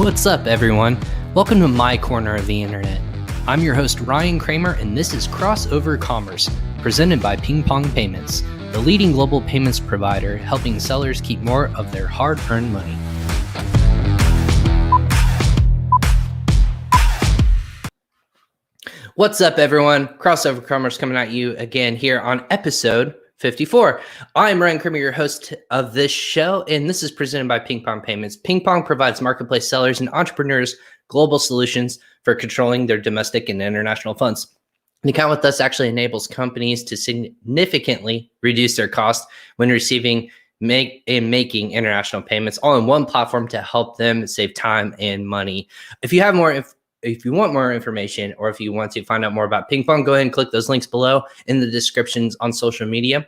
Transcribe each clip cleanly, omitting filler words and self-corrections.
What's up, everyone? Welcome to my corner of the internet. I'm your host, Ryan Kramer, and this is Crossover Commerce, presented by PingPong Payments, the leading global payments provider helping sellers keep more of their hard-earned money. What's up, everyone? Crossover Commerce coming at you again here on episode 54. I'm Ryan Kramer, your host of this show, and this is presented by PingPong Payments. PingPong provides marketplace sellers and entrepreneurs global solutions for controlling their domestic and international funds. An account with us actually enables companies to significantly reduce their cost when receiving and making international payments, all in one platform to help them save time and money. If you want more information, or if you want to find out more about PingPong, go ahead and click those links below in the descriptions on social media.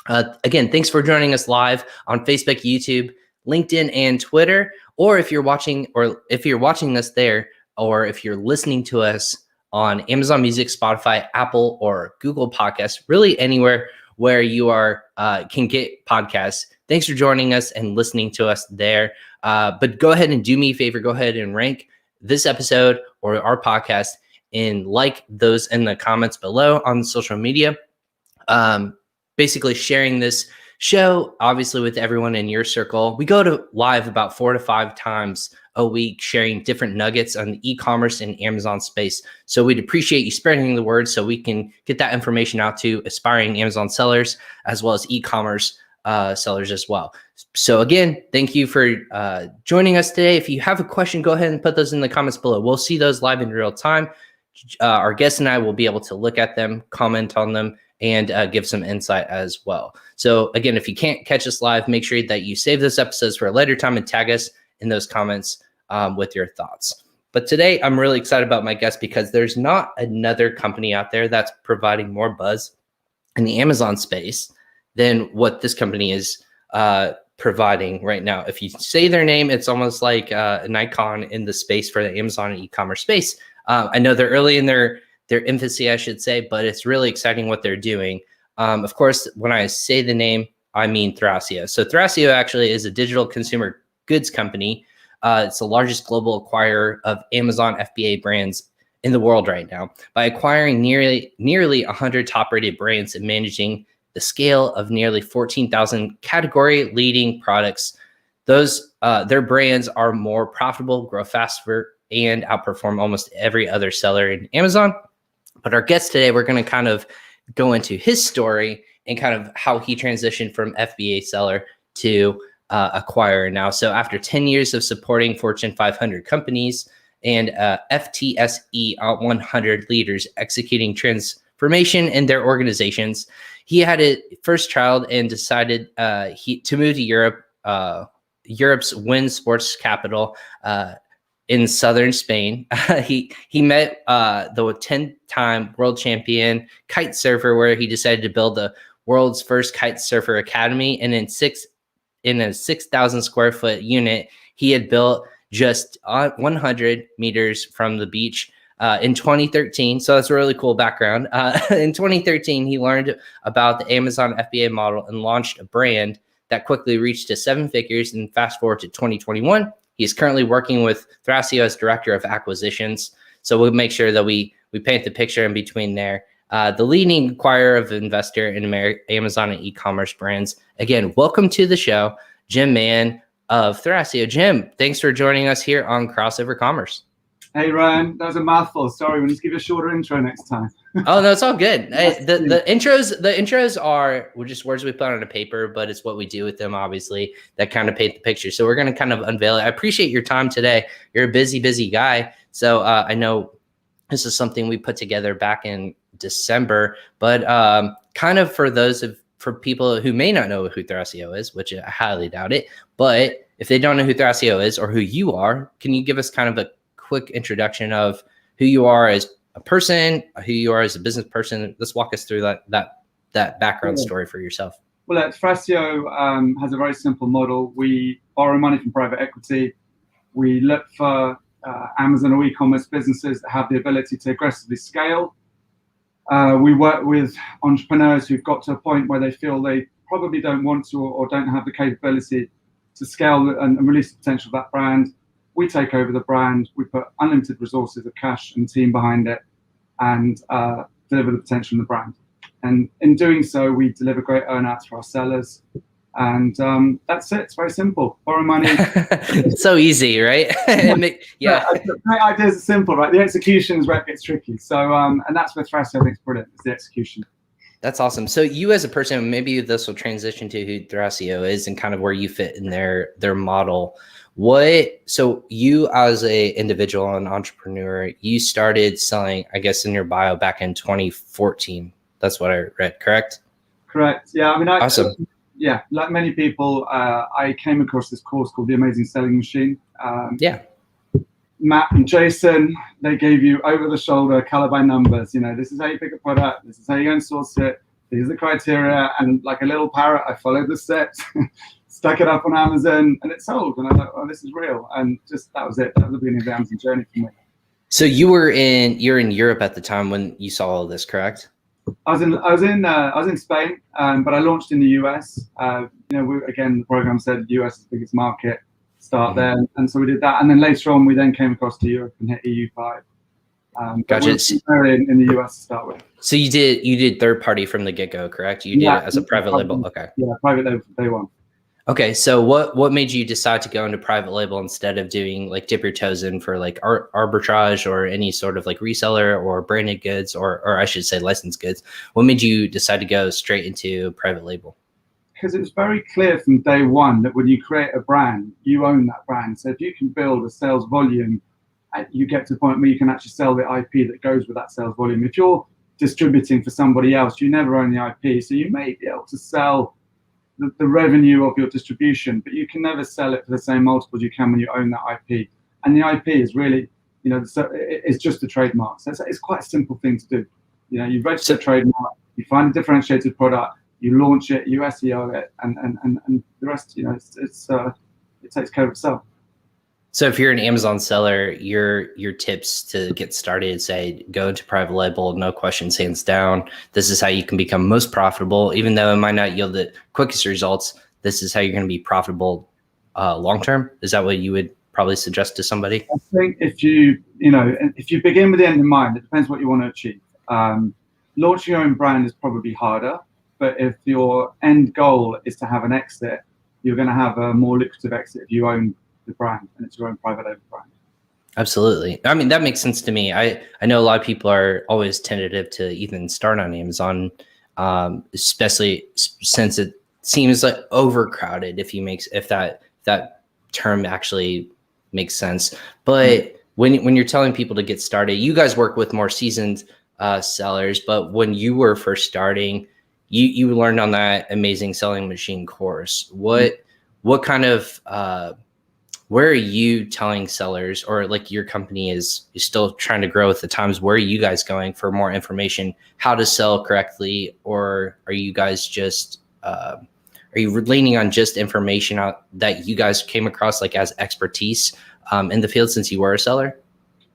Again, thanks for joining us live on Facebook, YouTube, LinkedIn, and Twitter. Or if you're watching us there, or if you're listening to us on Amazon Music, Spotify, Apple, or Google Podcasts, really anywhere where you can get podcasts. Thanks for joining us and listening to us there. But go ahead and do me a favor. Go ahead and rank this episode or our podcast and like those in the comments below on social media. Basically sharing this show, obviously, with everyone in your circle. We go to live about 4 to 5 times a week, sharing different nuggets on the e-commerce and Amazon space. So we'd appreciate you spreading the word so we can get that information out to aspiring Amazon sellers, as well as e-commerce sellers as well. So again, thank you for joining us today. If you have a question, go ahead and put those in the comments below. We'll see those live in real time. Our guests and I will be able to look at them, comment on them, and give some insight as well. So again, if you can't catch us live, make sure that you save those episodes for a later time and tag us in those comments with your thoughts. But today, I'm really excited about my guest because there's not another company out there that's providing more buzz in the Amazon space than what this company is providing right now. If you say their name, it's almost like an icon in the space for the Amazon and e-commerce space. I know they're early in their infancy, I should say, but it's really exciting what they're doing. Of course, when I say the name, I mean Thrasio. So Thrasio actually is a digital consumer goods company. It's the largest global acquirer of Amazon FBA brands in the world right now. By acquiring nearly 100 top-rated brands and managing the scale of nearly 14,000 category-leading products, their brands are more profitable, grow faster, and outperform almost every other seller in Amazon. But our guest today, we're going to kind of go into his story and kind of how he transitioned from FBA seller to acquirer now. So after 10 years of supporting Fortune 500 companies and FTSE 100 leaders executing transformation in their organizations, he had a first child and decided to move to Europe, Europe's wind sports capital, in southern Spain. He met the 10-time world champion kitesurfer, where he decided to build the world's first kitesurfer academy. And in a 6,000 square foot unit, he had built just 100 meters from the beach in 2013. So that's a really cool background. In 2013, he learned about the Amazon FBA model and launched a brand that quickly reached to 7 figures. And fast forward to 2021, he's currently working with Thrasio as director of acquisitions. So we'll make sure that we paint the picture in between there. The leading acquirer of investor in Amazon and e-commerce brands. Again, welcome to the show, Jim Mann of Thrasio. Jim, thanks for joining us here on Crossover Commerce. Hey, Ryan, that was a mouthful. Sorry, we need to give you a shorter intro next time. Oh, no, it's all good. The intros are just words we put on a paper, but it's what we do with them, obviously, that kind of paint the picture. So we're going to kind of unveil it. I appreciate your time today. You're a busy guy. So I know this is something we put together back in December, but kind of for people who may not know who Thrasio is, which I highly doubt it, but if they don't know who Thrasio is or who you are, can you give us kind of a quick introduction of who you are as a person, who you are as a business person? Let's walk us through that background story for yourself. Well, Thrasio has a very simple model. We borrow money from private equity. We look for Amazon or e-commerce businesses that have the ability to aggressively scale. We work with entrepreneurs who've got to a point where they feel they probably don't want to or don't have the capability to scale and release the potential of that brand. we take over the brand, we put unlimited resources of cash and team behind it, and deliver the potential in the brand. And in doing so, we deliver great earnouts for our sellers. And that's it. It's very simple. Borrow money. So easy, right? Yeah. Great ideas are simple, right? The execution is where it gets tricky. So, and that's where Thrasio, I think, is brilliant. It's the execution. That's awesome. So you as a person, maybe this will transition to who Thrasio is and kind of where you fit in their model. So you as a individual and entrepreneur, you started selling, I guess in your bio, back in 2014. That's what I read, correct? Correct. Yeah. I mean, awesome. Yeah, like many people, I came across this course called The Amazing Selling Machine. Yeah. Matt and Jason, they gave you over-the-shoulder, color by numbers. You know, this is how you pick a product. This is how you go and source it. These are the criteria. And like a little parrot, I followed the steps, stuck it up on Amazon, and it sold. And I thought, oh, this is real. And just that was it. That was the beginning of the Amazon journey for me. So you're in Europe at the time when you saw all this, correct? I was in Spain, but I launched in the US. Again, the program said US is the biggest market. Start there, and so we did that, and then later on, we then came across to Europe and hit EU5. Gotcha. We're in the US to start with. So you did third party from the get go, correct? You did it as a private label. Okay. Yeah, private label from day one. Okay, so what made you decide to go into private label instead of doing like dip your toes in for like arbitrage or any sort of like reseller or branded goods or I should say licensed goods? What made you decide to go straight into private label? Because it was very clear from day one that when you create a brand, you own that brand. So if you can build a sales volume, you get to the point where you can actually sell the IP that goes with that sales volume. If you're distributing for somebody else, you never own the IP. So you may be able to sell the revenue of your distribution, but you can never sell it for the same multiples you can when you own that IP. And the IP is really, it's just a trademark. So it's quite a simple thing to do. You register a trademark, you find a differentiated product, you launch it, you SEO it, and the rest, it takes care of itself. So if you're an Amazon seller, your tips to get started, say, go into private label, no questions, hands down. This is how you can become most profitable, even though it might not yield the quickest results. This is how you're going to be profitable long term. Is that what you would probably suggest to somebody? I think if you begin with the end in mind, it depends what you want to achieve. Launching your own brand is probably harder, but if your end goal is to have an exit, you're going to have a more lucrative exit if you own the brand and it's your own private label brand. Absolutely. I mean, that makes sense to me. I know a lot of people are always tentative to even start on Amazon, especially since it seems like overcrowded. If that term actually makes sense. But when you're telling people to get started, you guys work with more seasoned sellers. But when you were first starting, you learned on that Amazing Selling Machine course. What kind of where are you telling sellers, or like your company is still trying to grow at the times, where are you guys going for more information, how to sell correctly? Or are you guys just, are you leaning on just information that you guys came across like as expertise in the field since you were a seller?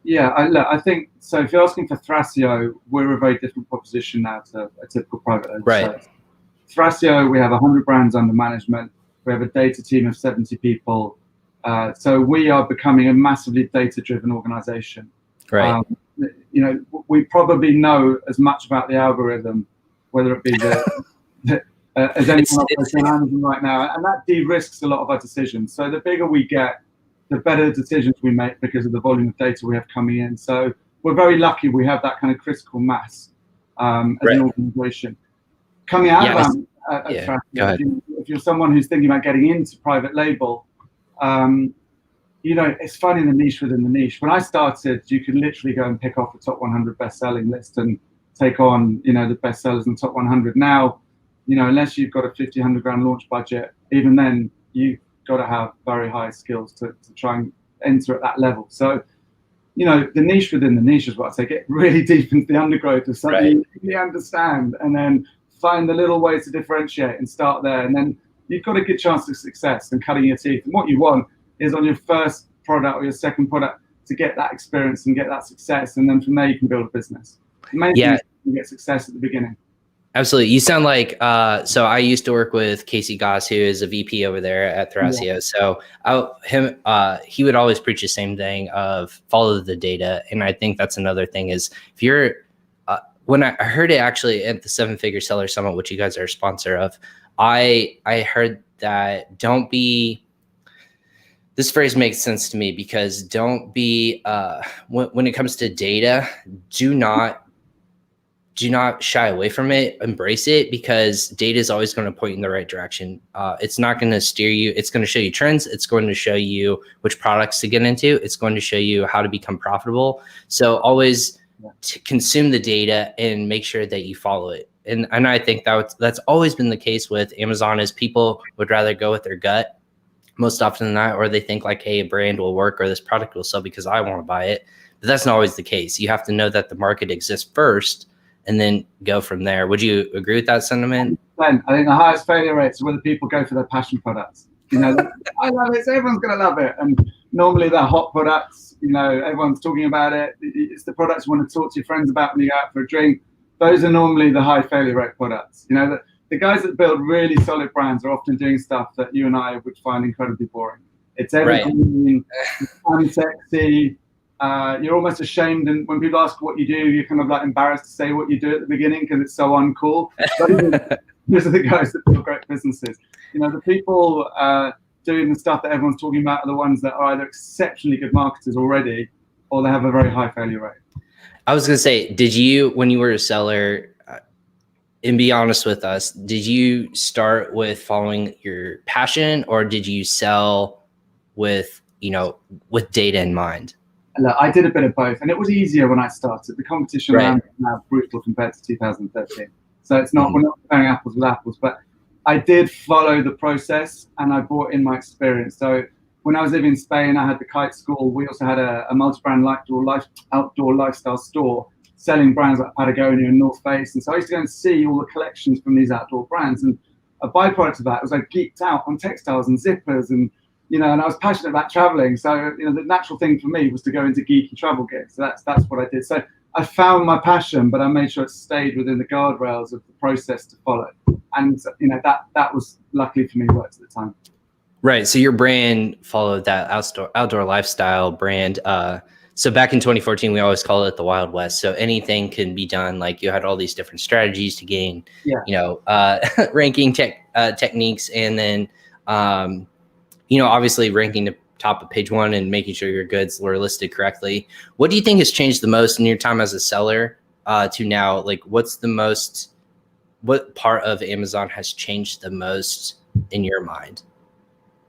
Yeah, I think, so if you're asking for Thrasio, we're a very different proposition now to a typical private label. Right. Thrasio, we have 100 brands under management. We have a data team of 70 people. So we are becoming a massively data-driven organization. Right. We probably know as much about the algorithm, whether it be as anyone else on Amazon right now, and that de-risks a lot of our decisions. So the bigger we get, the better decisions we make because of the volume of data we have coming in. So we're very lucky we have that kind of critical mass as an organization. Coming out of Thrasio, if you're someone who's thinking about getting into private label, it's finding the niche within the niche. When I started, you could literally go and pick off the top 100 best-selling list and take on, the best sellers in the top 100. Now, unless you've got a 50, 100 grand launch budget, even then you've got to have very high skills to try and enter at that level. So, the niche within the niche is what I say. Get really deep into the undergrowth of something you really understand, and then find the little ways to differentiate and start there. And then you've got a good chance of success and cutting your teeth. And what you want is on your first product or your second product to get that experience and get that success. And then from there, you can build a business. The main thing is you get success at the beginning. Absolutely. You sound like, so I used to work with Casey Goss, who is a VP over there at Thrasio. Yeah. So he would always preach the same thing of follow the data. And I think that's another thing is if you're, when I heard it actually at the 7-Figure Seller Summit, which you guys are a sponsor of, I heard that this phrase makes sense to me because don't be, when it comes to data, do not shy away from it, embrace it, because data is always going to point you in the right direction. It's not going to steer you. It's going to show you trends. It's going to show you which products to get into. It's going to show you how to become profitable. So always consume the data and make sure that you follow it. And I think that's always been the case with Amazon is people would rather go with their gut most often than not, or they think like, hey, a brand will work or this product will sell because I want to buy it. But that's not always the case. You have to know that the market exists first and then go from there. Would you agree with that sentiment? I think the highest failure rates are where the people go for their passion products. You know, I love it, so everyone's going to love it. And normally they're hot products. You know, everyone's talking about it. It's the products you want to talk to your friends about when you go out for a drink. Those are normally the high failure rate products. You know, the guys that build really solid brands are often doing stuff that you and I would find incredibly boring. It's everything, right. Sexy. You're almost ashamed, and when people ask what you do, you're kind of like embarrassed to say what you do at the beginning because it's so uncool. But those are the guys that build great businesses. You know, the people doing the stuff that everyone's talking about are the ones that are either exceptionally good marketers already, or they have a very high failure rate. I was going to say, did you, when you were a seller, and be honest with us, did you start with following your passion, or did you sell with, with data in mind? Look, I did a bit of both, and it was easier when I started. The competition around is now brutal compared to 2013. So it's not, we're not comparing apples with apples, but I did follow the process and I brought in my experience. So when I was living in Spain, I had the kite school. We also had a multi-brand outdoor lifestyle store selling brands like Patagonia and North Face. And so I used to go and see all the collections from these outdoor brands. And a byproduct of that was I geeked out on textiles and zippers and and I was passionate about traveling. So, the natural thing for me was to go into geeky travel gear. So that's what I did. So I found my passion, but I made sure it stayed within the guardrails of the process to follow. And, that was luckily for me worked at the time. Right. So your brand followed that outdoor lifestyle brand. So back in 2014, we always called it the Wild West. So anything can be done. Like you had all these different strategies to gain, ranking techniques, and then, obviously ranking the top of page one and making sure your goods were listed correctly. What do you think has changed the most in your time as a seller to now? Like, what part of Amazon has changed the most in your mind?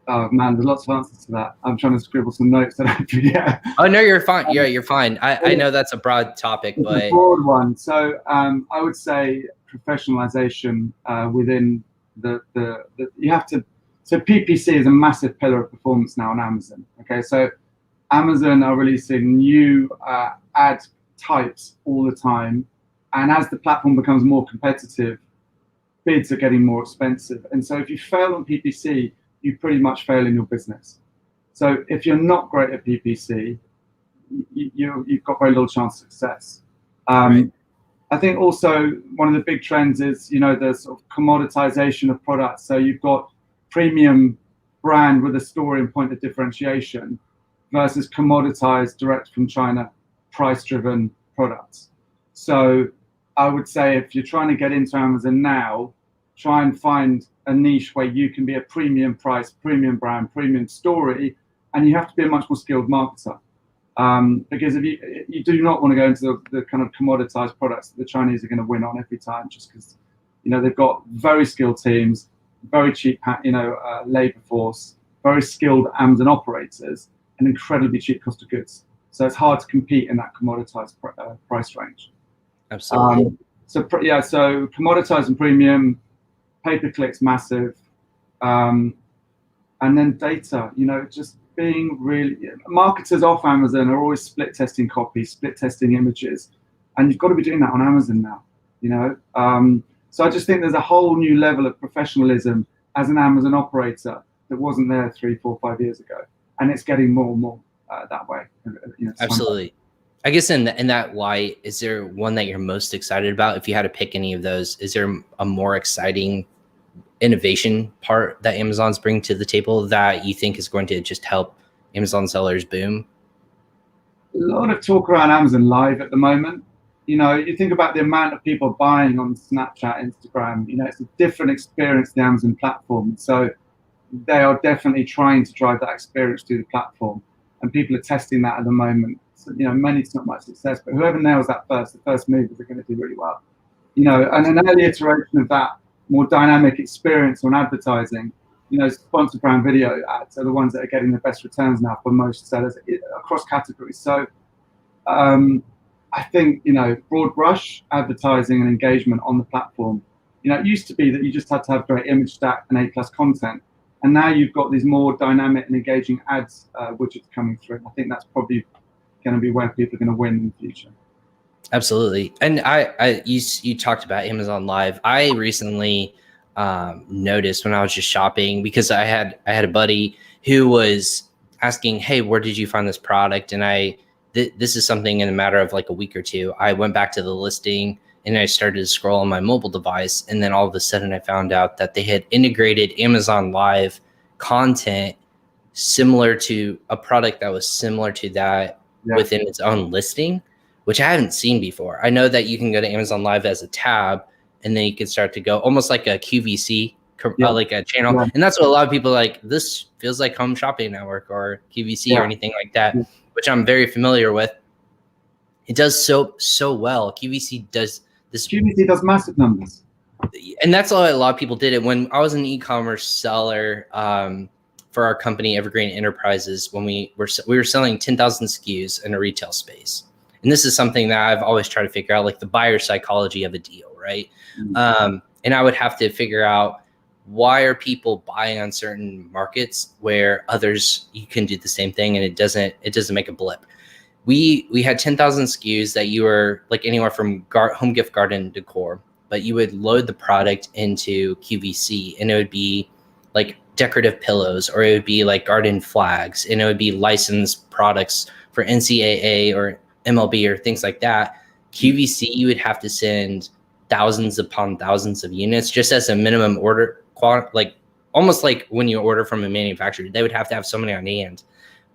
Oh man, there's lots of answers to that. I'm trying to scribble some notes that I forget. Oh no, you're fine. Yeah, you're fine. I know that's a broad topic, but it's a broad one. So I would say professionalization within the you have to. So PPC is a massive pillar of performance now on Amazon. Okay, so Amazon are releasing new ad types all the time, and as the platform becomes more competitive, bids are getting more expensive. And so if you fail on PPC, you pretty much fail in your business. So if you're not great at PPC, you've got very little chance of success. Right. I think also one of the big trends is the sort of commoditization of products. So you've got premium brand with a story and point of differentiation versus commoditized direct from China price-driven products. So I would say if you're trying to get into Amazon now, try and find a niche where you can be a premium price, premium brand, premium story, and you have to be a much more skilled marketer. Because if you do not want to go into the kind of commoditized products that the Chinese are going to win on every time, just because they've got very skilled teams, very cheap labor force, very skilled Amazon operators, and incredibly cheap cost of goods. So it's hard to compete in that commoditized price range. Absolutely. So commoditized and premium, pay-per-click's massive, and then data. Just being really marketers off Amazon are always split testing copies, split testing images, and you've got to be doing that on Amazon now. So I just think there's a whole new level of professionalism as an Amazon operator that wasn't there 3, 4, 5 years ago, and it's getting more and more that way. Absolutely. I guess in that light, is there one that you're most excited about? If you had to pick any of those, is there a more exciting innovation part that Amazon's bringing to the table that you think is going to just help Amazon sellers boom? A lot of talk around Amazon Live at the moment. You think about the amount of people buying on Snapchat, Instagram. It's a different experience, the Amazon platform. So they are definitely trying to drive that experience through the platform, and people are testing that at the moment. So, many it's not much success, but whoever nails that first, the first movers are going to do really well. And an early iteration of that more dynamic experience on advertising, sponsor brand video ads are the ones that are getting the best returns now for most sellers across categories. So I think, broad brush advertising and engagement on the platform, it used to be that you just had to have great image stack and A+ content. And now you've got these more dynamic and engaging ads widgets coming through. I think that's probably going to be where people are going to win in the future. Absolutely. And you talked about Amazon Live. I recently noticed when I was just shopping, because I had a buddy who was asking, hey, where did you find this product? And this is something in a matter of like a week or two. I went back to the listing and I started to scroll on my mobile device. And then all of a sudden I found out that they had integrated Amazon Live content similar to a product that was similar to that within its own listing, which I haven't seen before. I know that you can go to Amazon Live as a tab, and then you can start to go almost like a QVC, like a channel. Yeah. And that's what a lot of people like. This feels like Home Shopping Network or QVC or anything like that, which I'm very familiar with. It does so well. QVC does this. QVC does massive numbers. And that's why a lot of people did it. When I was an e-commerce seller for our company, Evergreen Enterprises, when we were selling 10,000 SKUs in a retail space. And this is something that I've always tried to figure out, like the buyer psychology of a deal, right? Mm-hmm. And I would have to figure out, why are people buying on certain markets where others you can do the same thing and it doesn't make a blip. We had 10,000 SKUs that you were like anywhere from home gift garden decor, but you would load the product into QVC and it would be like decorative pillows, or it would be like garden flags, and it would be licensed products for NCAA or MLB or things like that. QVC, you would have to send thousands upon thousands of units just as a minimum order, like almost like when you order from a manufacturer, they would have to have so many on hand,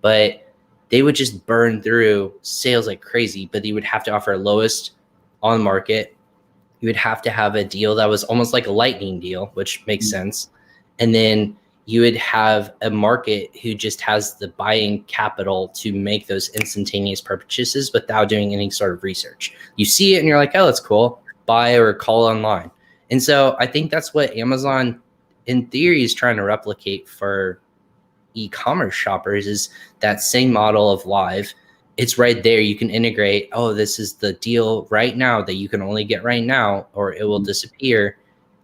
but they would just burn through sales like crazy. But you would have to offer lowest on market. You would have to have a deal that was almost like a lightning deal, which makes sense. And then you would have a market who just has the buying capital to make those instantaneous purchases without doing any sort of research. You see it and you're like, oh, that's cool. Buy or call online. And so I think that's what Amazon, in theory, is trying to replicate for e-commerce shoppers, is that same model of live. It's right there. You can integrate, oh, this is the deal right now that you can only get right now, or it will disappear.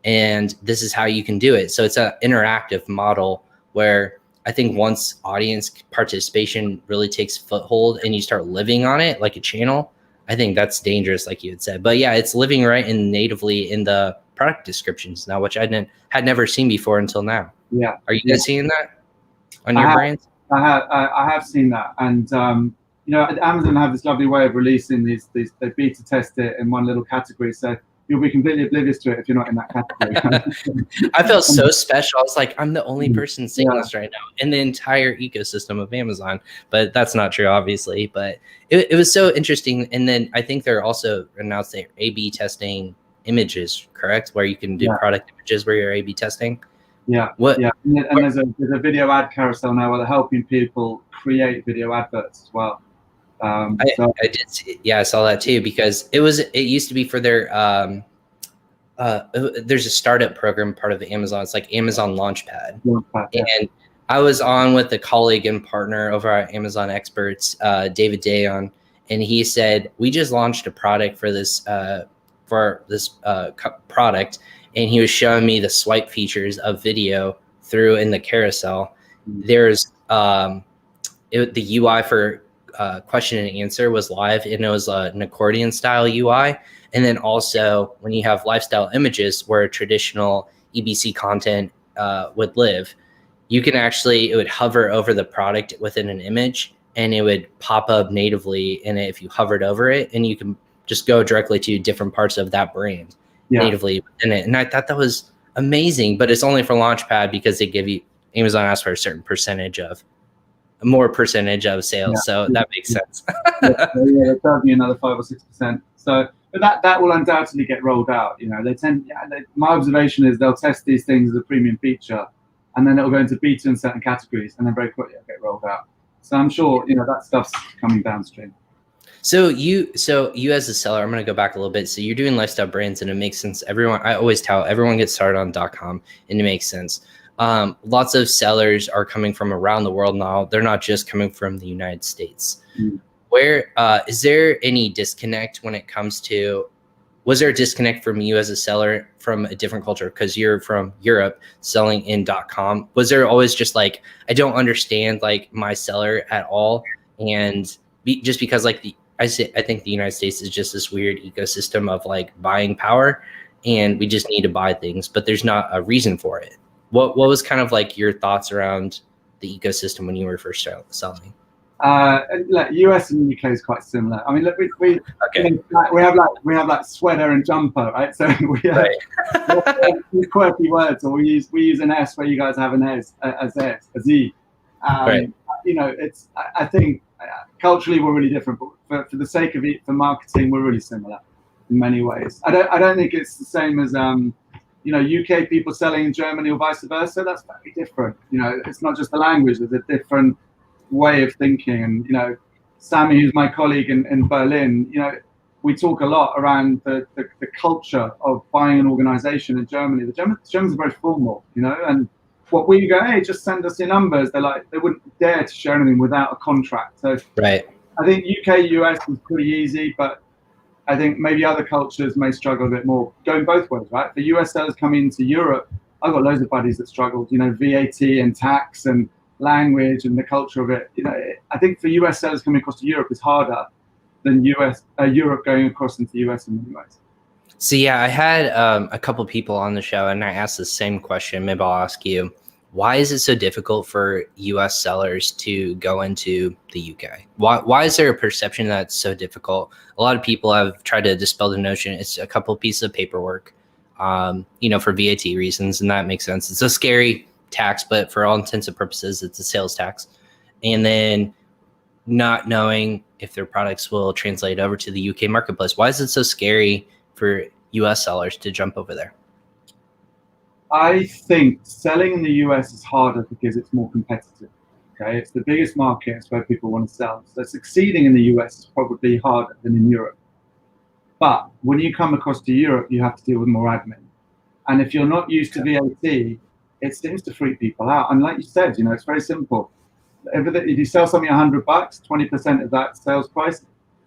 And this is how you can do it. So it's an interactive model where I think once audience participation really takes foothold and you start living on it like a channel, I think that's dangerous, like you had said. But yeah, it's living right in natively in the product descriptions now, which I had never seen before until now. Yeah. Are you guys seeing that on your brands? I have seen that. And, Amazon have this lovely way of releasing these, they beta test it in one little category. So you'll be completely oblivious to it if you're not in that category. I felt so special. I was like, I'm the only person seeing this right now in the entire ecosystem of Amazon. But that's not true, obviously. But it was so interesting. And then I think they're also announced they're A/B testing images, correct? Where you can do product images where you're A/B testing. Yeah. And there's a video ad carousel now where they're helping people create video adverts as well. I did see, I saw that too, because it used to be for their there's a startup program part of Amazon. It's like Amazon Launchpad. And I was on with a colleague and partner over at Amazon Experts, David Dayon, and he said, we just launched a product for this product, and he was showing me the swipe features of video through in the carousel. There's the UI for question and answer was live, and it was an accordion style UI. And then also when you have lifestyle images where traditional EBC content would live, you can actually, it would hover over the product within an image and it would pop up natively in it if you hovered over it, and you can just go directly to different parts of that brand natively within it. And I thought that was amazing, but it's only for Launchpad because they give you, Amazon asks for a certain percentage of sales. So that makes sense. They charge me another 5 or 6%. So, but that will undoubtedly get rolled out. My observation is they'll test these things as a premium feature, and then it'll go into beta in certain categories, and then very quickly it'll get rolled out. So I'm sure that stuff's coming downstream. So you as a seller, I'm going to go back a little bit. So you're doing lifestyle brands, and it makes sense. I always tell everyone gets started on .com, and it makes sense. Lots of sellers are coming from around the world now. They're not just coming from the United States. Where is there any disconnect when it comes to? Was there a disconnect from you as a seller from a different culture because you're from Europe selling in .com? Was there always just like, I don't understand like my seller at all, and just because like I think the United States is just this weird ecosystem of like buying power, and we just need to buy things, but there's not a reason for it. What was kind of like your thoughts around the ecosystem when you were first selling? Like US and UK is quite similar. I mean, look, we have like sweater and jumper, right? So we have quirky words, or we use an S where you guys have an S, a Z. Right. I think culturally we're really different, but for the sake of it, for marketing, we're really similar in many ways. I don't think it's the same as UK people selling in Germany or vice versa. That's very different. It's not just the language; there's a different way of thinking. And Sammy, who's my colleague in Berlin, we talk a lot around the culture of buying an organization in Germany. The Germans are very formal, and what we go, hey, just send us your numbers. They wouldn't dare to share anything without a contract. So right. I think UK, US is pretty easy, but I think maybe other cultures may struggle a bit more. Going both ways, right? The US sellers coming into Europe, I've got loads of buddies that struggled, VAT and tax and language and the culture of it. I think for US sellers coming across to Europe is harder than Europe going across into the US in many ways. So yeah, I had a couple people on the show, and I asked the same question. Maybe I'll ask you. Why is it so difficult for US sellers to go into the UK? Why is there a perception that it's so difficult? A lot of people have tried to dispel the notion it's a couple pieces of paperwork, for VAT reasons, and that makes sense. It's a scary tax, but for all intents and purposes, it's a sales tax. And then not knowing if their products will translate over to the UK marketplace. Why is it so scary for US sellers to jump over there? I think selling in the US is harder because it's more competitive. Okay, it's the biggest market, it's where people want to sell. So succeeding in the US is probably harder than in Europe. But when you come across to Europe, you have to deal with more admin. And if you're not used to VAT, it seems to freak people out. And like you said, it's very simple. If you sell something $100, 20% of that sales price,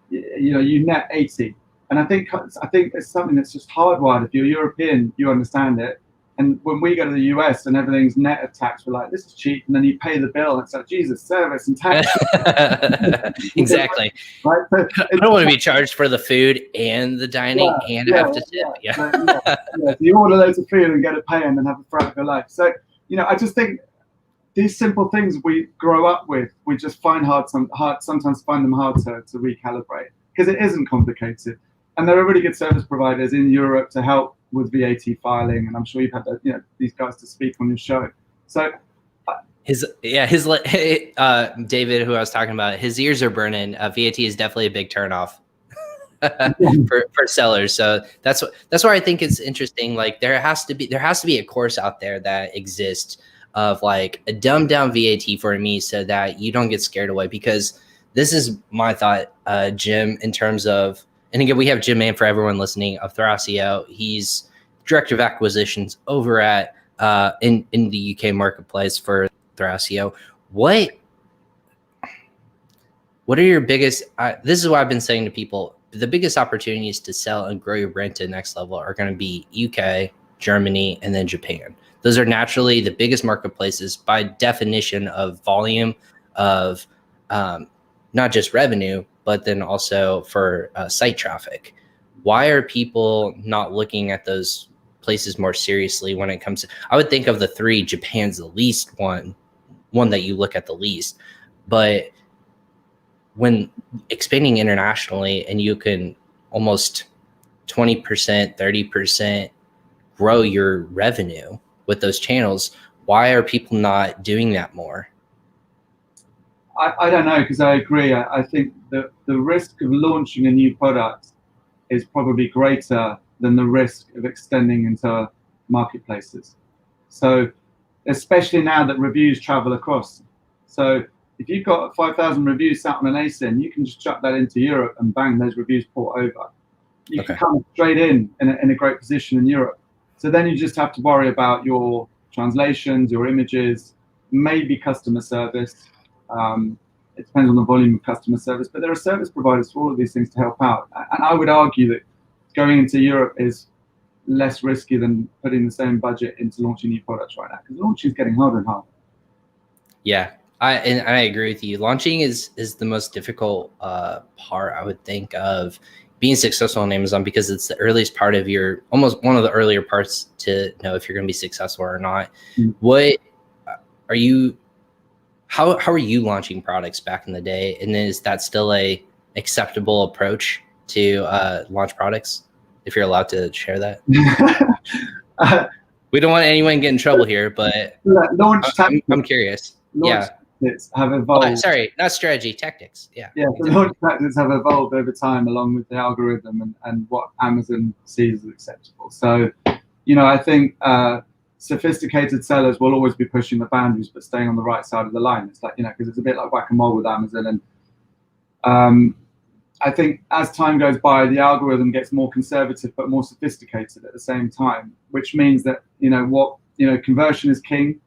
you net 80. And I think it's something that's just hardwired. If you're European, you understand it. And when we go to the US and everything's net of tax, we're like, this is cheap. And then you pay the bill and it's like, Jesus, service and tax. Exactly. Right? So I don't want to be charged for the food and the dining and have to tip. Yeah. So you order loads of food and get it paid and then have a throughout your life. So, I just think these simple things we grow up with, we just find sometimes find them hard to recalibrate because it isn't complicated. And there are really good service providers in Europe to help with VAT filing, and I'm sure you've had these guys to speak on your show. So David, who I was talking about, his ears are burning. VAT is definitely a big turnoff for sellers. So that's why I think it's interesting. Like there has to be a course out there that exists of like a dumbed down VAT for me, so that you don't get scared away. Because this is my thought, Jim, in terms of. And again, we have Jim Mann, for everyone listening, of Thrasio. He's director of acquisitions over at in the UK marketplace for Thrasio. What are your biggest? This is what I've been saying to people. The biggest opportunities to sell and grow your brand to the next level are going to be UK, Germany, and then Japan. Those are naturally the biggest marketplaces by definition of volume of not just revenue, but then also for site traffic. Why are people not looking at those places more seriously when it comes to, I would think of the three, Japan's the least one that you look at the least, but when expanding internationally and you can almost 20%, 30% grow your revenue with those channels, why are people not doing that more? I don't know, because I agree. I think that the risk of launching a new product is probably greater than the risk of extending into marketplaces. So especially now that reviews travel across. So if you've got 5,000 reviews sat on an ASIN, you can just chuck that into Europe and bang, those reviews port over. You can come straight in a great position in Europe. So then you just have to worry about your translations, your images, maybe customer service. It depends on the volume of customer service, but there are service providers for all of these things to help out. And I would argue that going into Europe is less risky than putting the same budget into launching new products right now, because launching is getting harder and harder. Yeah, I agree with you. Launching is the most difficult part, I would think, of being successful on Amazon, because it's the earliest part of your, almost one of the earlier parts to know if you're going to be successful or not. Mm-hmm. What are you? How are you launching products back in the day? And is that still a acceptable approach to launch products? If you're allowed to share that. We don't want anyone to get in trouble here, but I'm curious. Launch tactics have evolved. Sorry, not strategy, tactics. Yeah. Yeah, the launch tactics have evolved over time along with the algorithm and what Amazon sees as acceptable. So, I think sophisticated sellers will always be pushing the boundaries, but staying on the right side of the line. It's like, because it's a bit like whack-a-mole with Amazon. And I think as time goes by, the algorithm gets more conservative but more sophisticated at the same time, which means that, conversion is king.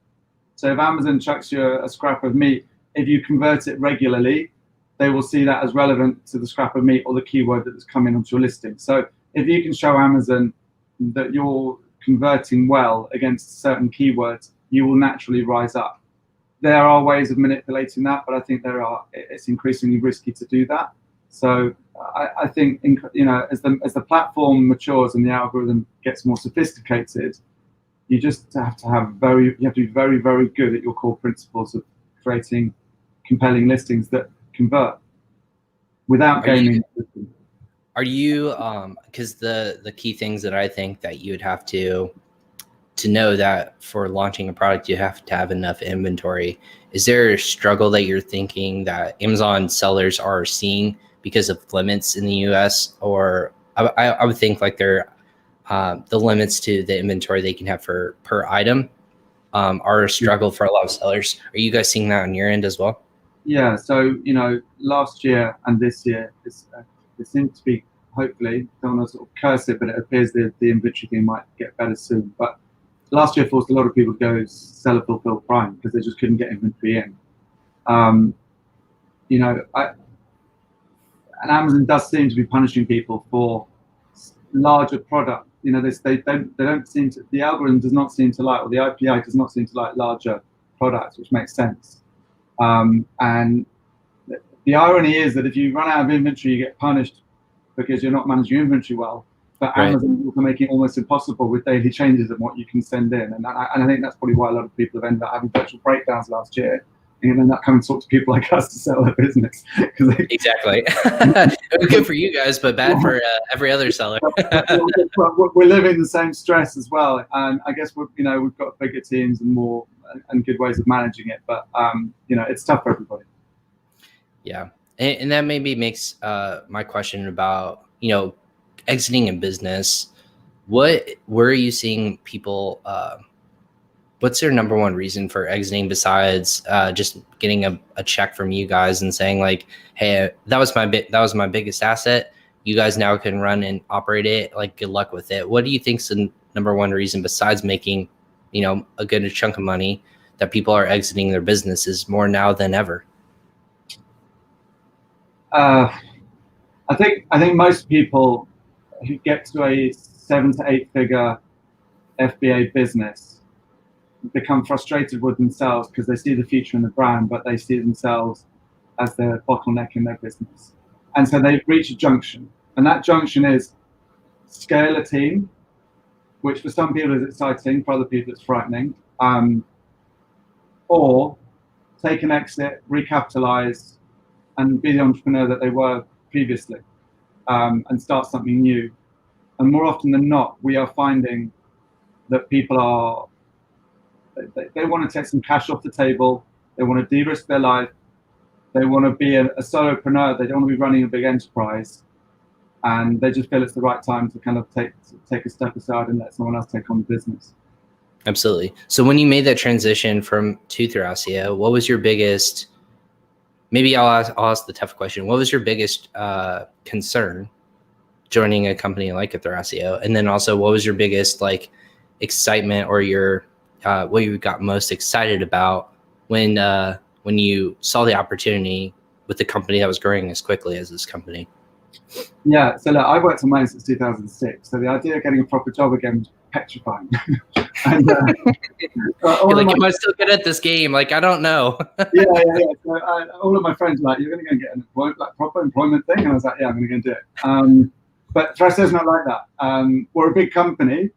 So if Amazon chucks you a scrap of meat, if you convert it regularly, they will see that as relevant to the scrap of meat or the keyword that is coming onto your listing. So if you can show Amazon that you're converting well against certain keywords, you will naturally rise up. There are ways of manipulating that, but I think it's increasingly risky to do that. So I think, as the platform matures and the algorithm gets more sophisticated, you just have to be very, very good at your core principles of creating compelling listings that convert without gaming. Are you, because the key things that I think that you would have to know that for launching a product, you have to have enough inventory. Is there a struggle that you're thinking that Amazon sellers are seeing because of limits in the US? Or I would think like they're, the limits to the inventory they can have per item are a struggle for a lot of sellers. Are you guys seeing that on your end as well? Yeah, so, last year and this year, it seems to be, hopefully, don't want to sort of curse it, but it appears that the inventory thing might get better soon. But last year forced a lot of people to go seller fulfill prime because they just couldn't get inventory in. And Amazon does seem to be punishing people for larger product. They don't seem to, the algorithm does not seem to like, or the API does not seem to like larger products, which makes sense. And the irony is that if you run out of inventory, you get punished because you're not managing your inventory well. But right. Amazon will make it almost impossible with daily changes of what you can send in. And I think that's probably why a lot of people have ended up having virtual breakdowns last year. And then that come and talk to people like us to sell their business. Exactly. Good for you guys, but bad for every other seller. We're living the same stress as well. And I guess we've got bigger teams and more and good ways of managing it. But it's tough for everybody. Yeah. And that maybe makes my question about, exiting a business. Where are you seeing people, what's their number one reason for exiting besides just getting a check from you guys and saying like, hey, that was my biggest asset. You guys now can run and operate it. Like, good luck with it. What do you think's the number one reason besides making, a good chunk of money that people are exiting their businesses more now than ever? I think most people who get to a 7 to 8 figure FBA business become frustrated with themselves because they see the future in the brand, but they see themselves as the bottleneck in their business. And so they reach a junction. And that junction is scale a team, which for some people is exciting, for other people it's frightening, or take an exit, recapitalize, and be the entrepreneur that they were previously, and start something new. And more often than not, we are finding that people they want to take some cash off the table. They want to de-risk their life. They want to be a solopreneur. They don't want to be running a big enterprise. And they just feel it's the right time to kind of take a step aside and let someone else take on the business. Absolutely. So when you made that transition to Thrasio, what was your biggest, maybe I'll ask the tough question. What was your biggest concern joining a company like a Thrasio? And then also, what was your biggest like excitement, or your what you got most excited about when you saw the opportunity with the company that was growing as quickly as this company? Yeah, so look, I've worked on mine since 2006. So the idea of getting a proper job again was petrifying. And, you're like, am I still good at this game? Like, I don't know. yeah. So all of my friends were like, you're going to go and get an proper employment thing? And I was like, yeah, I'm going to go and do it. But Thrasio's not like that. We're a big company,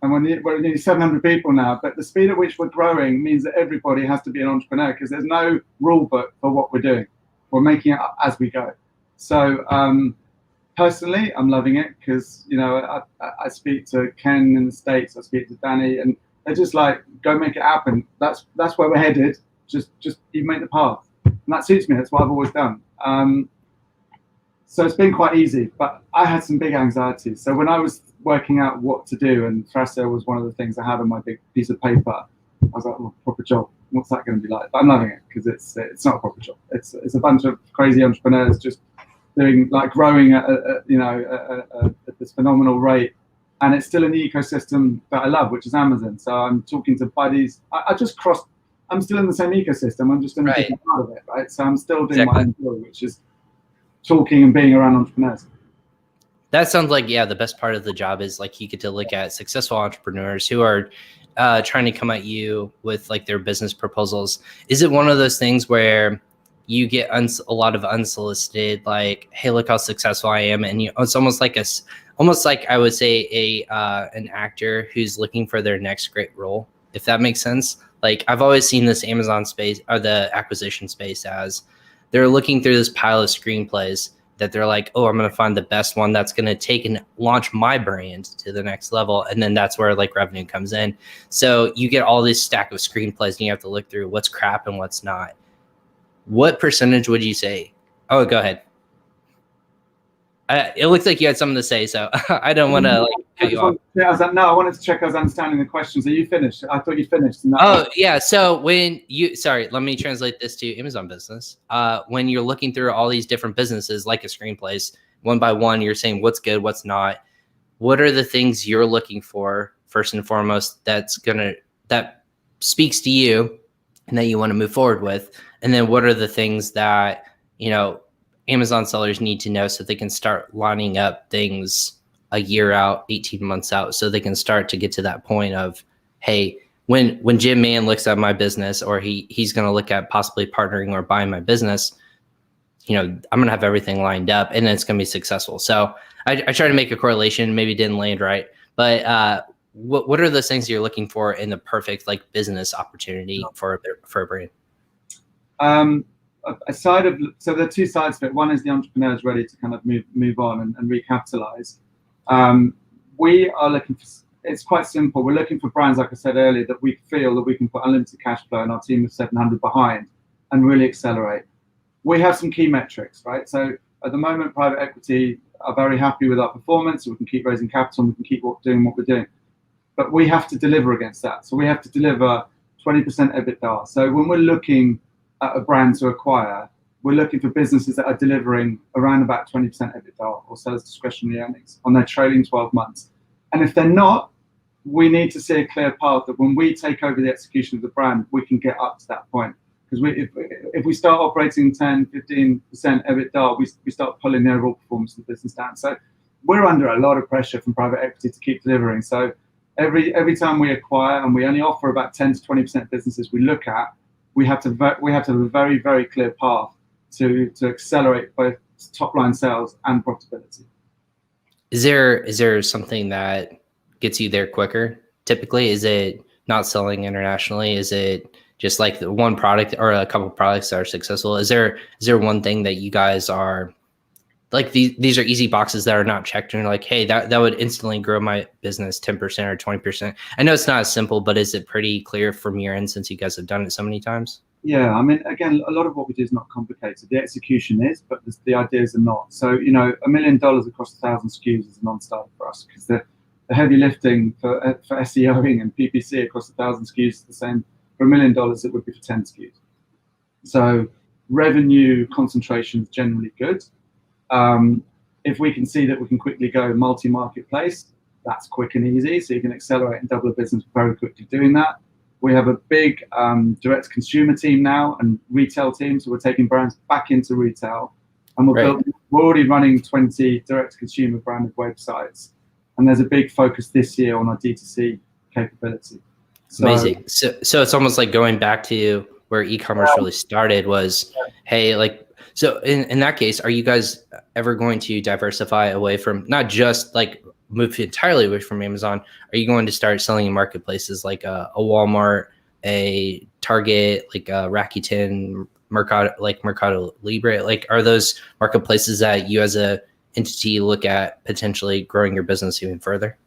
and we're nearly 700 people now. But the speed at which we're growing means that everybody has to be an entrepreneur, because there's no rule book for what we're doing. We're making it up as we go. So personally, I'm loving it, because I speak to Ken in the States, I speak to Danny, and they're just like, go make it happen. That's where we're headed. Just you make the path, and that suits me. That's what I've always done. So it's been quite easy, but I had some big anxieties. So when I was working out what to do, and Thrasio was one of the things I had on my big piece of paper, I was like, well, proper job. What's that going to be like? But I'm loving it, because it's not a proper job. It's a bunch of crazy entrepreneurs just doing, like, growing at this phenomenal rate, and it's still in the ecosystem that I love, which is Amazon. So I'm talking to buddies. I'm still in the same ecosystem. I'm just in a different part of it, right? So I'm still doing what I enjoy, which is talking and being around entrepreneurs. That sounds like, yeah, the best part of the job is like you get to look at successful entrepreneurs who are trying to come at you with like their business proposals. Is it one of those things where you get a lot of unsolicited, like, hey, look how successful I am, and it's almost like I would say an actor who's looking for their next great role, if that makes sense? Like, I've always seen this Amazon space, or the acquisition space, as they're looking through this pile of screenplays that they're like, oh, I'm going to find the best one that's going to take and launch my brand to the next level. And then that's where like revenue comes in. So you get all this stack of screenplays and you have to look through what's crap and what's not. What percentage would you say? Oh, go ahead. It looks like you had something to say, so I don't want to cut you off. I wanted to check I was understanding the question. So you finished? I thought you finished. Yeah. So let me translate this to Amazon business. When you're looking through all these different businesses, like a screenplays, one by one, you're saying what's good, what's not. What are the things you're looking for first and foremost that speaks to you and that you want to move forward with? And then what are the things that, Amazon sellers need to know so they can start lining up things a year out, 18 months out, so they can start to get to that point of, hey, when Jim Mann looks at my business, or he's going to look at possibly partnering or buying my business, I'm going to have everything lined up and it's going to be successful. So I try to make a correlation, maybe didn't land right, but what are those things you're looking for in the perfect like business opportunity for a brand? So there are two sides to it. One is the entrepreneurs ready to kind of move on and recapitalize. We are looking for, it's quite simple. We're looking for brands, like I said earlier, that we feel that we can put unlimited cash flow and our team of 700 behind and really accelerate. We have some key metrics, right? So at the moment, private equity are very happy with our performance. So we can keep raising capital and we can keep doing what we're doing. But we have to deliver against that. So we have to deliver 20% EBITDA. So when we're looking at a brand to acquire, we're looking for businesses that are delivering around about 20% EBITDA or sales discretionary earnings on their trailing 12 months. And if they're not, we need to see a clear path that when we take over the execution of the brand, we can get up to that point. Because if we start operating 10, 15% EBITDA, we start pulling the overall performance of the business down. So we're under a lot of pressure from private equity to keep delivering. So every time we acquire, and we only offer about 10 to 20% businesses we look at, we have to have a very, very clear path to accelerate both top line sales and profitability. Is there something that gets you there quicker? Typically, is it not selling internationally? Is it just like the one product or a couple products that are successful? Is there one thing that you guys are like, these are easy boxes that are not checked and you're like, hey, that would instantly grow my business 10% or 20%? I know it's not as simple, but is it pretty clear from your end since you guys have done it so many times? Yeah, I mean, again, a lot of what we do is not complicated. The execution is, but the ideas are not. So, you know, $1 million across 1,000 SKUs is a non-starter for us, because the heavy lifting for SEOing and PPC across 1,000 SKUs is the same for $1 million it would be for 10 SKUs. So revenue concentration is generally good. If we can see that we can quickly go multi-marketplace, that's quick and easy. So you can accelerate and double a business very quickly doing that. We have a big direct-to-consumer team now and retail team. So we're taking brands back into retail. And we're already running 20 direct-to-consumer branded websites. And there's a big focus this year on our D2C capability. So, amazing. So it's almost like going back to where e-commerce really started was, hey, like, so in that case, are you guys ever going to diversify away from, not just like move entirely away from Amazon? Are you going to start selling in marketplaces like a Walmart, a Target, like a Rakuten, Mercado Libre? Like, are those marketplaces that you as a entity look at potentially growing your business even further?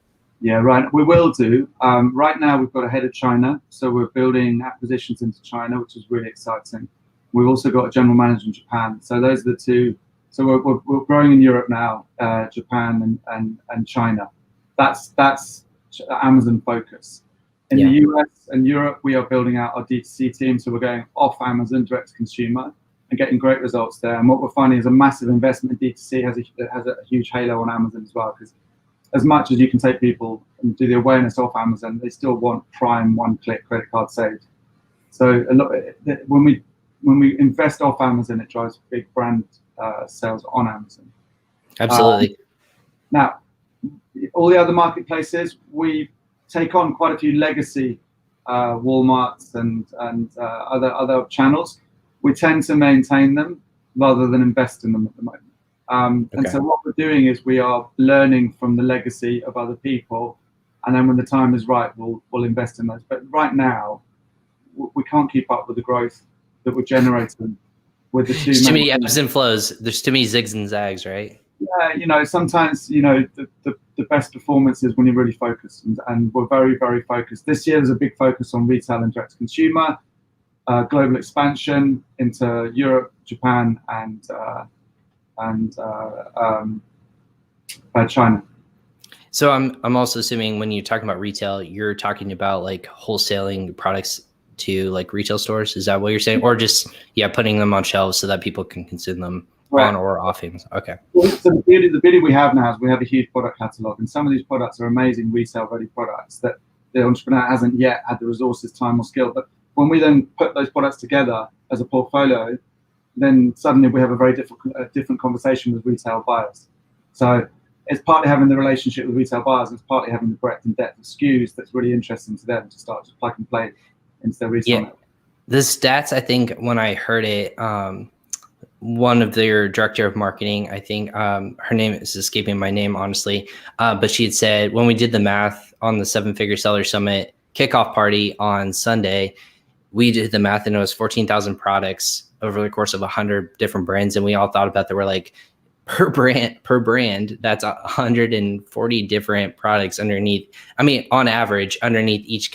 Yeah, right. We will do. Right now, we've got a head of China. So we're building acquisitions into China, which is really exciting. We've also got a general manager in Japan. So those are the two. So we're growing in Europe now, Japan and China. That's Amazon focus. In the US and Europe, we are building out our D2C team. So we're going off Amazon, direct to consumer, and getting great results there. And what we're finding is a massive investment in D2C has a huge halo on Amazon as well, because as much as you can take people and do the awareness off Amazon, they still want prime one-click credit card saved. So a lot, when we invest off Amazon, it drives big brand sales on Amazon. Absolutely. Now, all the other marketplaces, we take on quite a few legacy Walmarts and other channels. We tend to maintain them rather than invest in them at the moment. And so what we're doing is we are learning from the legacy of other people, and then when the time is right, we'll invest in those. But right now, we can't keep up with the growth that we're generating with the two. There's too many ebbs and flows. There's too many zigs and zags, right? Yeah, you know, sometimes, you know, the best performance is when you're really focused, and we're very, very focused. This year, there's a big focus on retail and direct to consumer, global expansion into Europe, Japan, and China. So I'm also assuming when you're talking about retail, you're talking about like wholesaling products to like retail stores. Is that what you're saying? Or just, putting them on shelves so that people can consume them on or off Amazon? Okay. So the beauty we have now is we have a huge product catalog, and some of these products are amazing retail-ready products that the entrepreneur hasn't yet had the resources, time, or skill. But when we then put those products together as a portfolio, then suddenly we have a very different conversation with retail buyers. So it's partly having the relationship with retail buyers, and it's partly having the breadth and depth of SKUs that's really interesting to them to start to plug and play into their retail network. The stats, I think, when I heard it, one of their director of marketing, I think her name is escaping my name, honestly, but she had said when we did the math on the 7-Figure Seller Summit kickoff party on Sunday, we did the math and it was 14,000 products over the course of 100 different brands. And we all thought about that. We're like, per brand, that's 140 different products underneath. I mean, on average, underneath each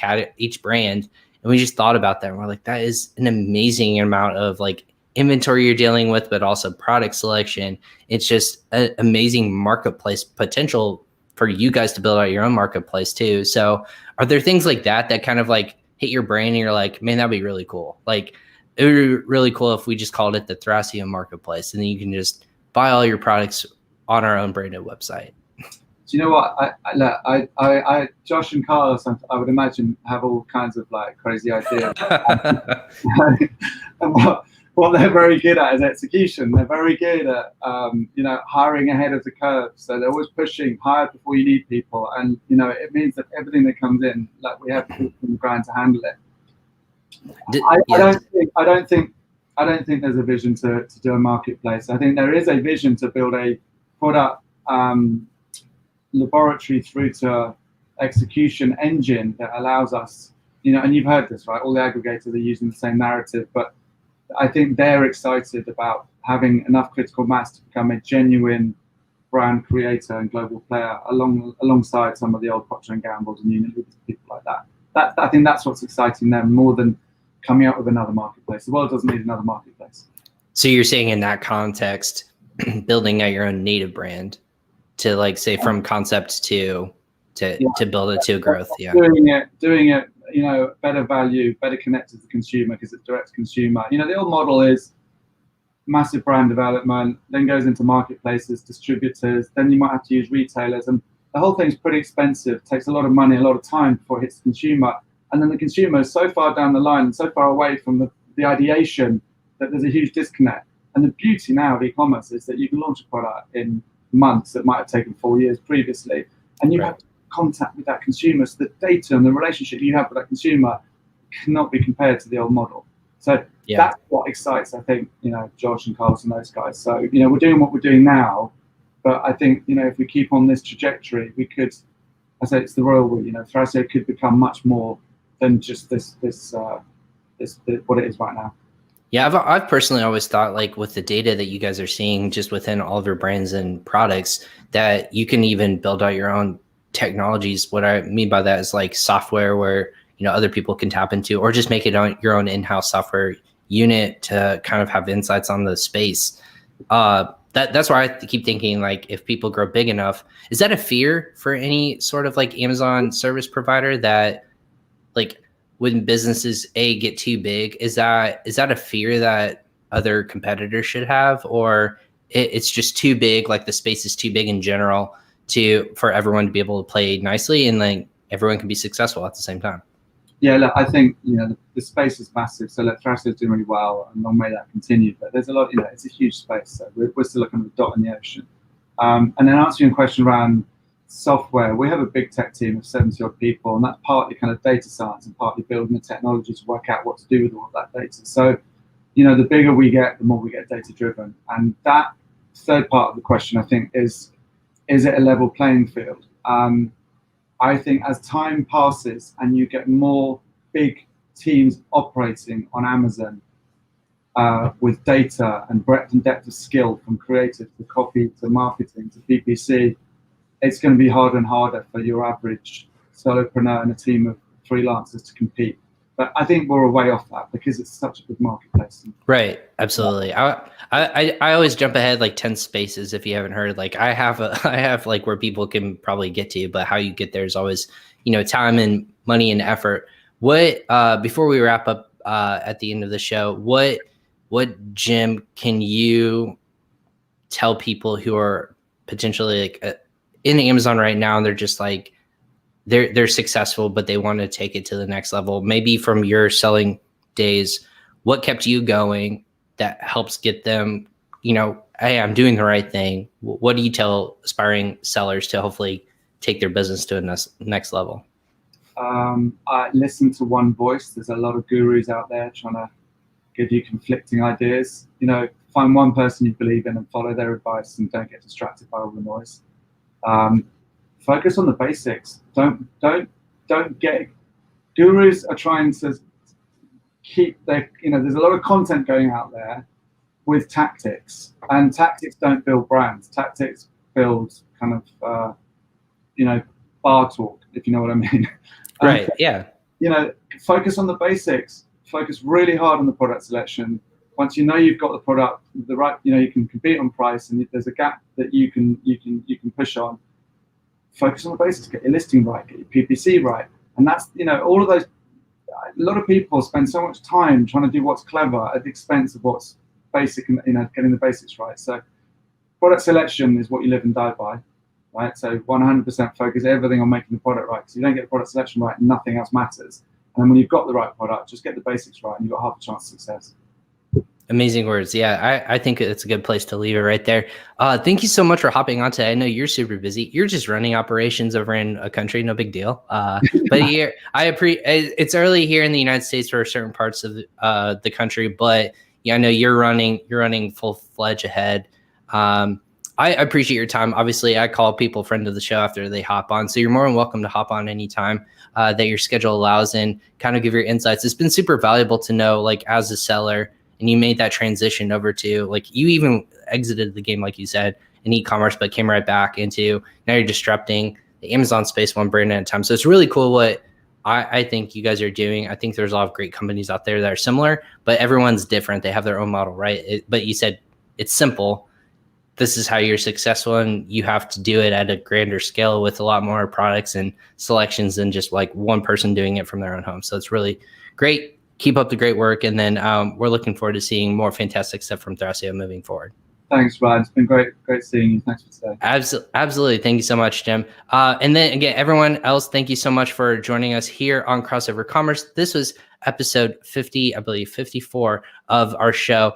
brand. And we just thought about that. And we're like, that is an amazing amount of like inventory you're dealing with, but also product selection. It's just an amazing marketplace potential for you guys to build out your own marketplace too. So are there things like that kind of like hit your brain and you're like, man, that'd be really cool. Like, it would be really cool if we just called it the Thrasio marketplace, and then you can just buy all your products on our own branded website. Do you know what? I Josh and Carlos, I would imagine, have all kinds of like crazy ideas. And what they're very good at is execution. They're very good at hiring ahead of the curve. So they're always pushing, hire before you need people, and it means that everything that comes in, like, we have people on the ground to handle it. I don't think there's a vision to do a marketplace. I think there is a vision to build a product laboratory through to execution engine that allows us and you've heard this, right? All the aggregators are using the same narrative, but I think they're excited about having enough critical mass to become a genuine brand creator and global player alongside some of the old Procter & Gamble's and Unilever, people like that. I think that's what's exciting them more than coming up with another marketplace. The world doesn't need another marketplace. So you're saying in that context, building out your own native brand to like say from concept to build it to growth. Yeah. Doing it, better value, better connected to the consumer because it's direct to consumer. The old model is massive brand development, then goes into marketplaces, distributors, then you might have to use retailers, and the whole thing's pretty expensive, takes a lot of money, a lot of time before it hits the consumer. And then the consumer is so far down the line and so far away from the ideation that there's a huge disconnect. And the beauty now of e-commerce is that you can launch a product in months that might have taken 4 years previously, and you have contact with that consumer. So the data and the relationship you have with that consumer cannot be compared to the old model. So that's what excites, I think, Josh and Carlos and those guys. So, we're doing what we're doing now, but I think, if we keep on this trajectory, we could, I say it's the royal we, Thrasio could become much more than just this what it is right now. Yeah, I've personally always thought, like, with the data that you guys are seeing just within all of your brands and products, that you can even build out your own technologies. What I mean by that is like software where, other people can tap into, or just make it on your own in-house software unit to kind of have insights on the space. That's why I keep thinking, like, if people grow big enough, is that a fear for any sort of like Amazon service provider that, like, when businesses get too big, is that a fear that other competitors should have, or it's just too big, like the space is too big in general for everyone to be able to play nicely and like everyone can be successful at the same time? Yeah, look, I think the space is massive. So Thrasio is doing really well, and long may that continue. But there's a lot, it's a huge space. So we're still looking at a dot in the ocean. And then answering your question around software, we have a big tech team of 70 odd people, and that's partly kind of data science and partly building the technology to work out what to do with all of that data. So, the bigger we get, the more we get data driven. And that third part of the question, I think, is it a level playing field? I think as time passes and you get more big teams operating on Amazon with data and breadth and depth of skill, from creative to copy to marketing to PPC, it's going to be harder and harder for your average solopreneur and a team of freelancers to compete. But I think we're a way off that because it's such a big marketplace. Right. Absolutely. I always jump ahead like 10 spaces. If you haven't heard, like I have like where people can probably get to, but how you get there is always, time and money and effort. What, before we wrap up at the end of the show, what gem can you tell people who are potentially like in Amazon right now, and they're just like, they're successful, but they want to take it to the next level? Maybe from your selling days, what kept you going that helps get them, hey, I'm doing the right thing? What do you tell aspiring sellers to hopefully take their business to a next level? I listen to one voice. There's a lot of gurus out there trying to give you conflicting ideas. Find one person you believe in and follow their advice, and don't get distracted by all the noise. Focus on the basics. Don't get, gurus are trying to keep their, there's a lot of content going out there with tactics, and tactics don't build brands. Tactics build kind of, bar talk, if you know what I mean. Right. Yeah. Focus on the basics. Focus really hard on the product selection. Once you've got the product, the right, you can compete on price, and if there's a gap that you can push on, focus on the basics. Get your listing right, get your PPC right, and that's all of those. A lot of people spend so much time trying to do what's clever at the expense of what's basic, and getting the basics right. So, product selection is what you live and die by, right? So, 100% focus everything on making the product right. Because you don't get the product selection right, nothing else matters. And then when you've got the right product, just get the basics right, and you've got half a chance of success. Amazing words. Yeah, I think it's a good place to leave it right there. Thank you so much for hopping on today. I know you're super busy. You're just running operations over in a country, no big deal. But here, it's early here in the United States for certain parts of the country. But yeah, I know you're running full fledged ahead. I appreciate your time. Obviously, I call people friend of the show after they hop on. So you're more than welcome to hop on anytime that your schedule allows and kind of give your insights. It's been super valuable to know, like, as a seller, and you made that transition over to, like, you even exited the game, like you said, in e-commerce, but came right back into, now you're disrupting the Amazon space one brand at a time. So it's really cool what I think you guys are doing. I think there's a lot of great companies out there that are similar, but everyone's different. They have their own model, right? But you said it's simple. This is how you're successful, and you have to do it at a grander scale with a lot more products and selections than just like one person doing it from their own home. So it's really great. Keep up the great work. And then we're looking forward to seeing more fantastic stuff from Thrasio moving forward. Thanks, Ryan. It's been great seeing you. Thanks for today. Absolutely. Thank you so much, Jim. And then again, everyone else, thank you so much for joining us here on Crossover Commerce. This was episode 50, I believe 54 of our show.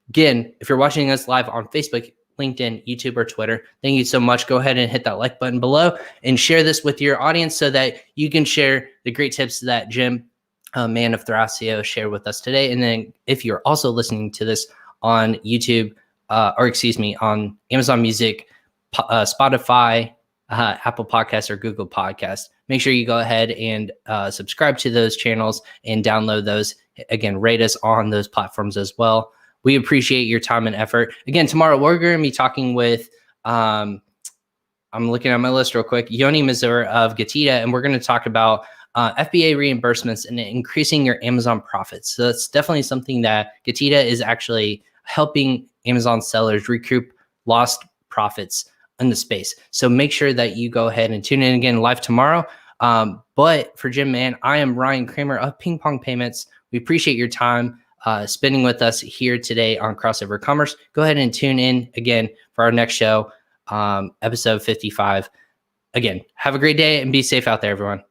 Again, if you're watching us live on Facebook, LinkedIn, YouTube, or Twitter, thank you so much. Go ahead and hit that like button below and share this with your audience so that you can share the great tips that Jim, Mann of Thrasio, shared with us today. And then if you're also listening to this on YouTube, on Amazon Music, Spotify, Apple Podcasts, or Google Podcasts, make sure you go ahead and subscribe to those channels and download those. Again, rate us on those platforms as well. We appreciate your time and effort. Again, tomorrow we're going to be talking with, I'm looking at my list real quick, Yoni Mazur of Gatita, and we're going to talk about FBA reimbursements and increasing your Amazon profits. So that's definitely something that Gatita is actually helping Amazon sellers recoup lost profits in the space. So make sure that you go ahead and tune in again live tomorrow. But for Jim, Mann, I am Ryan Kramer of PingPong Payments. We appreciate your time spending with us here today on Crossover Commerce. Go ahead and tune in again for our next show, episode 55. Again, have a great day and be safe out there, everyone.